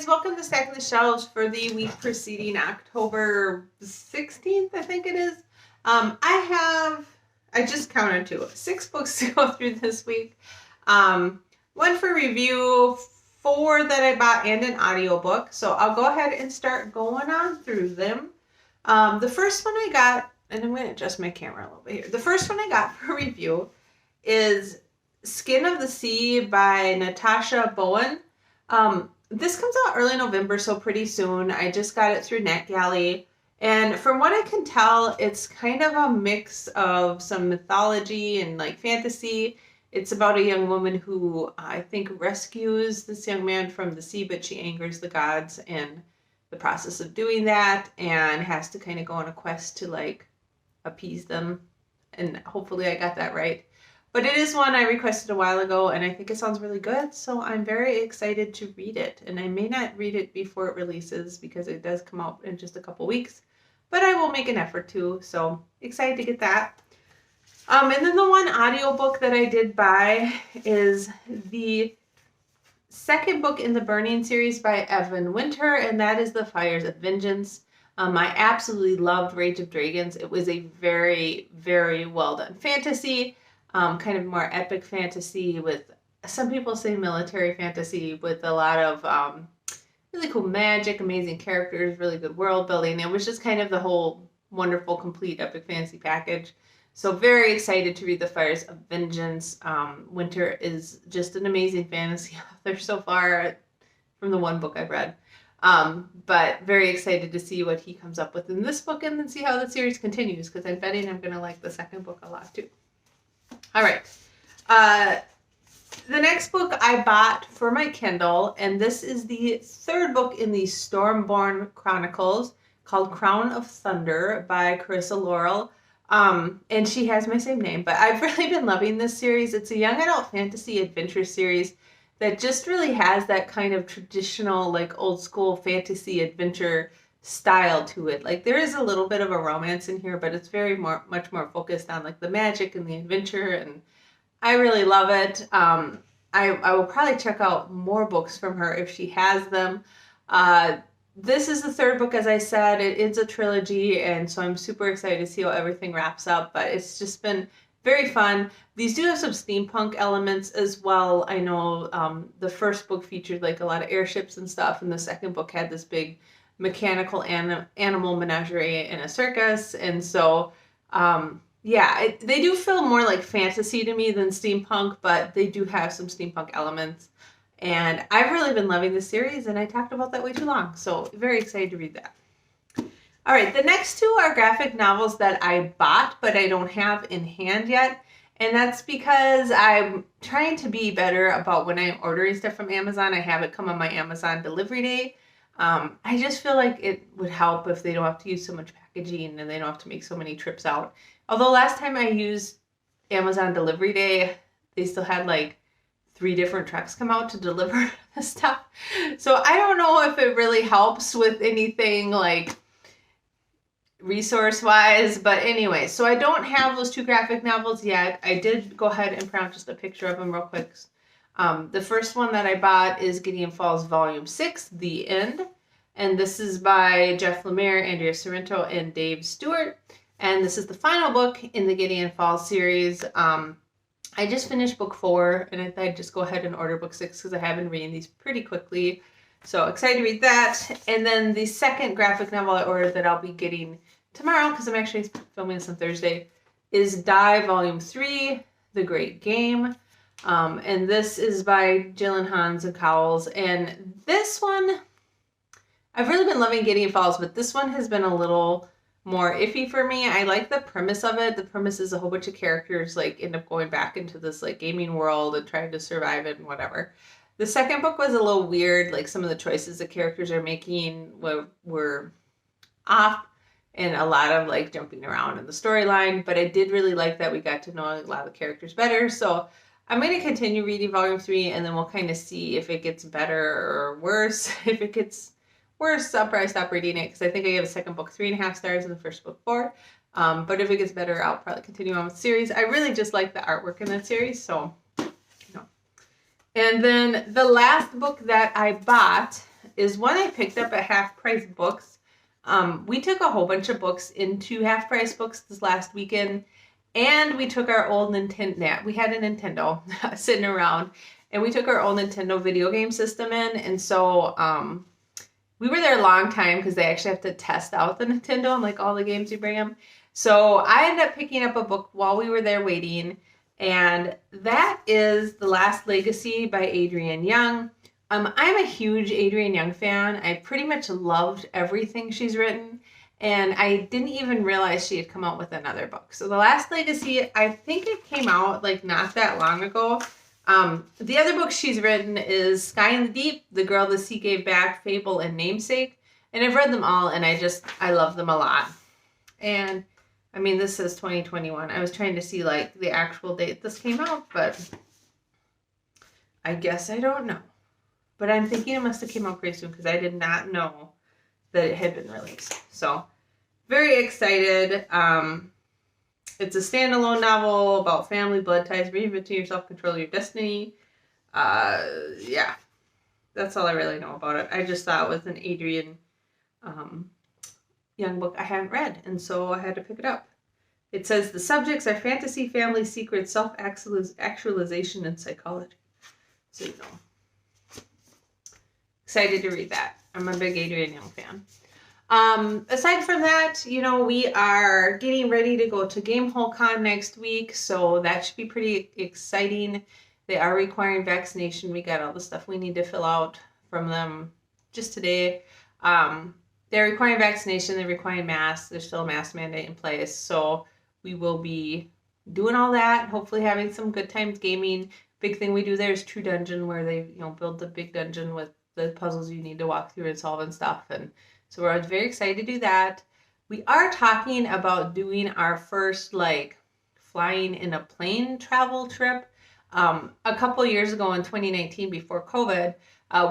guys, welcome to Stacking the Shelves for the week preceding October 16th, I think it is. I just counted 6 books to go through this week. One for review, 4 that I bought, and an audiobook. So I'll go ahead and start going on through them. The first one I got, and I'm going to adjust my camera a little bit here. The first one I got for review is Skin of the Sea by Natasha Bowen. This comes out early November, so pretty soon. I just got it through NetGalley. And from what I can tell, it's kind of a mix of some mythology and like fantasy. It's about a young woman who I think rescues this young man from the sea, but she angers the gods in the process of doing that and has to kind of go on a quest to like appease them. And hopefully I got that right. But it is one I requested a while ago, and I think it sounds really good, so I'm very excited to read it. And I may not read it before it releases because it does come out in just a couple weeks, but I will make an effort to, so excited to get that. And then the one audiobook that I did buy is the second book in the Burning series by Evan Winter, and that is The Fires of Vengeance. I absolutely loved Rage of Dragons. It was a very, very well done fantasy. Kind of more epic fantasy with, some people say military fantasy, with a lot of really cool magic, amazing characters, really good world building. It was just kind of the whole wonderful, complete epic fantasy package. So very excited to read The Fires of Vengeance. Winter is just an amazing fantasy author so far from the one book I've read. But very excited to see what he comes up with in this book and then see how the series continues, because I'm betting I'm going to like the second book a lot too. All right. The next book I bought for my Kindle, and this is the third book in the Stormborn Chronicles, called Crown of Thunder by Carissa Laurel. And she has my same name, but I've really been loving this series. It's a young adult fantasy adventure series that just really has that kind of traditional, like old school fantasy adventure style to it. Like there is a little bit of a romance in here, but it's very much more focused on like the magic and the adventure, and I really love it. I will probably check out more books from her if she has them. This is the third book, as I said. It's a trilogy, and so I'm super excited to see how everything wraps up, but it's just been very fun. These do have some steampunk elements as well. I know the first book featured like a lot of airships and stuff, and the second book had this big mechanical animal menagerie in a circus. And so, they do feel more like fantasy to me than steampunk, but they do have some steampunk elements. And I've really been loving this series, and I talked about that way too long. So very excited to read that. All right, the next 2 are graphic novels that I bought, but I don't have in hand yet. And that's because I'm trying to be better about when I'm ordering stuff from Amazon. I have it come on my Amazon delivery day. I just feel like it would help if they don't have to use so much packaging and they don't have to make so many trips out. Although last time I used Amazon delivery day, they still had like 3 different trucks come out to deliver the stuff. So I don't know if it really helps with anything like resource-wise, but anyway, so I don't have those 2 graphic novels yet. I did go ahead and print out just a picture of them real quick. The first one that I bought is Gideon Falls Volume 6, The End. And this is by Jeff Lemire, Andrea Sorrento, and Dave Stewart. And this is the final book in the Gideon Falls series. I just finished book 4, and I thought I'd just go ahead and order book 6 because I have been reading these pretty quickly. So excited to read that. And then the second graphic novel I ordered that I'll be getting tomorrow, because I'm actually filming this on Thursday, is Die Volume 3, The Great Game. And this is by Jillian Hans and Cowles. And this one, I've really been loving Gideon Falls, but this one has been a little more iffy for me. I like the premise of it. The premise is a whole bunch of characters like end up going back into this like gaming world and trying to survive it and whatever. The second book was a little weird. Like some of the choices the characters are making were off, and a lot of like jumping around in the storyline. But I did really like that we got to know a lot of the characters better. So I'm going to continue reading Volume 3, and then we'll kind of see if it gets better or worse. If it gets worse, I'll probably stop reading it, because I think I gave the second book 3.5 stars and the first book 4. But if it gets better, I'll probably continue on with the series. I really just like the artwork in that series, so, you know. And then the last book that I bought is one I picked up at Half Price Books. We took a whole bunch of books into Half Price Books this last weekend, and we took our old Nintendo. We had a Nintendo sitting around, and we took our old Nintendo video game system in, and so we were there a long time because they actually have to test out the Nintendo and like all the games you bring them. So I ended up picking up a book while we were there waiting, and that is The Last Legacy by Adrienne Young. I'm a huge Adrienne Young fan. I pretty much loved everything she's written, and I didn't even realize she had come out with another book. So The Last Legacy, I think it came out like not that long ago. The other book she's written is Sky in the Deep, The Girl the Sea Gave Back, Fable, and Namesake. And I've read them all, and I love them a lot. And I mean, this says 2021. I was trying to see like the actual date this came out, but I guess I don't know. But I'm thinking it must have came out pretty soon because I did not know that it had been released. So very excited. It's a standalone novel about family, blood ties, reinventing yourself, control your destiny. Yeah, that's all I really know about it. I just thought it was an Adrienne Young book I hadn't read, and so I had to pick it up. It says the subjects are fantasy, family, secrets, self-actualization, and psychology. So you know. Excited to read that. I'm a big Adrienne Young fan. Aside from that, you know, we are getting ready to go to Gamehole Con next week, so that should be pretty exciting. They are requiring vaccination. We got all the stuff we need to fill out from them just today. They're requiring vaccination. They're requiring masks. There's still a mask mandate in place, so we will be doing all that. Hopefully, having some good times gaming. Big thing we do there is True Dungeon, where they build the big dungeon with the puzzles you need to walk through and solve and stuff. And so we're very excited to do that. We are talking about doing our first like flying in a plane travel trip. A couple years ago in 2019, before COVID,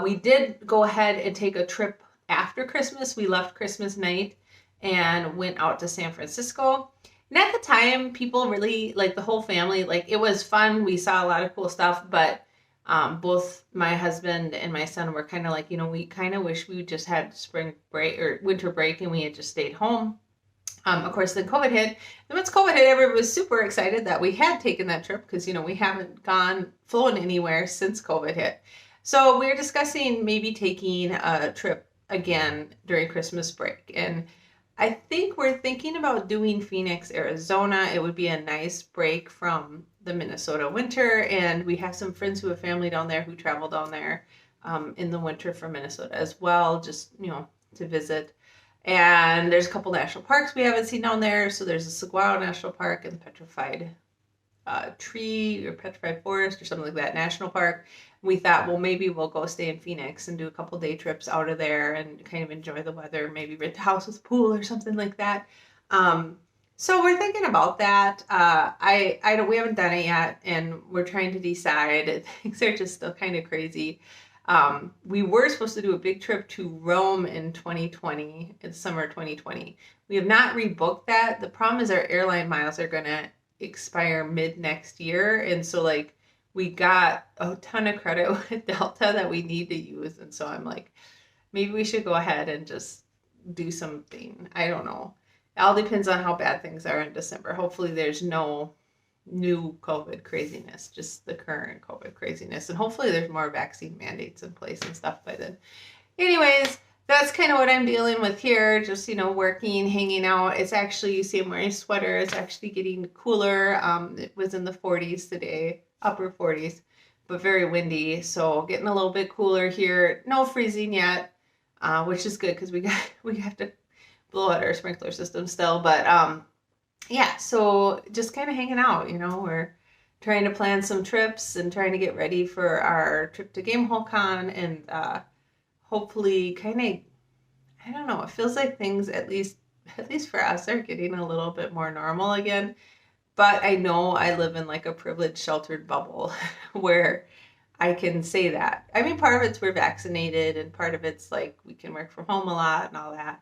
we did go ahead and take a trip after Christmas. We left Christmas night and went out to San Francisco. And at the time, people really, like the whole family, like it was fun. We saw a lot of cool stuff, but both my husband and my son were kind of like, we kind of wish we just had spring break or winter break and we had just stayed home. Of course, then COVID hit. And once COVID hit, everybody was super excited that we had taken that trip because, we haven't flown anywhere since COVID hit. So we were discussing maybe taking a trip again during Christmas break. And I think we're thinking about doing Phoenix, Arizona. It would be a nice break from the Minnesota winter, and we have some friends who have family down there who travel down there in the winter from Minnesota as well, just to visit. And there's a couple national parks we haven't seen down there. So there's a Saguaro National Park and the Petrified Tree or Petrified Forest or something like that National Park. We thought, well, maybe we'll go stay in Phoenix and do a couple day trips out of there and kind of enjoy the weather, maybe rent a house with a pool or something like that. So we're thinking about that. We haven't done it yet, and we're trying to decide. Things are just still kind of crazy. We were supposed to do a big trip to Rome in 2020, in summer 2020. We have not rebooked that. The problem is our airline miles are going to expire mid next year, and so like we got a ton of credit with Delta that we need to use, and so I'm like, maybe we should go ahead and just do something. I don't know. It all depends on how bad things are in December. Hopefully there's no new COVID craziness, just the current COVID craziness. And hopefully there's more vaccine mandates in place and stuff by then. Anyways, that's kind of what I'm dealing with here. Just, working, hanging out. It's actually, you see I'm wearing a sweater. It's actually getting cooler. It was in the 40s today, upper 40s, but very windy. So getting a little bit cooler here. No freezing yet, which is good because we have to blow out our sprinkler system still. But yeah, so just kind of hanging out, we're trying to plan some trips and trying to get ready for our trip to Gamehole Con, and hopefully kind of, I don't know, it feels like things, at least for us, are getting a little bit more normal again. But I know I live in like a privileged, sheltered bubble where I can say that. I mean, part of it's we're vaccinated, and part of it's like we can work from home a lot and all that.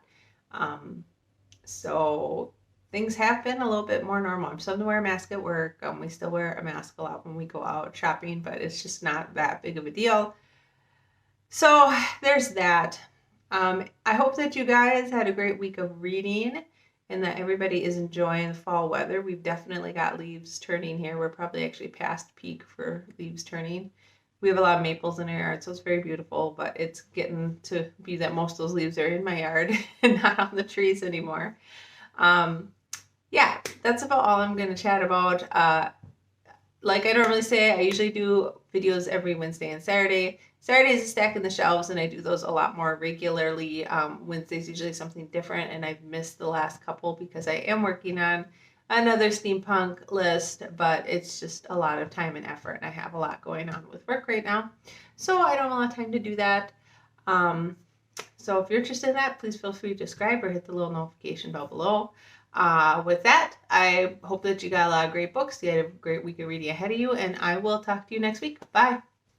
So things have been a little bit more normal. I'm still to wear a mask at work. We still wear a mask a lot when we go out shopping, but it's just not that big of a deal. So there's that. I hope that you guys had a great week of reading and that everybody is enjoying the fall weather. We've definitely got leaves turning here. We're probably actually past peak for leaves turning. We have a lot of maples in our yard, so it's very beautiful, but it's getting to be that most of those leaves are in my yard and not on the trees anymore. Yeah, that's about all I'm going to chat about. Like I normally say, I usually do videos every Wednesday and Saturday. Saturday is a stack in the shelves, and I do those a lot more regularly. Wednesday's usually something different, and I've missed the last couple because I am working on another steampunk list, but it's just a lot of time and effort, and I have a lot going on with work right now. So I don't have a lot of time to do that. So if you're interested in that, please feel free to subscribe or hit the little notification bell below. With that, I hope that you got a lot of great books. You had a great week of reading ahead of you, and I will talk to you next week. Bye.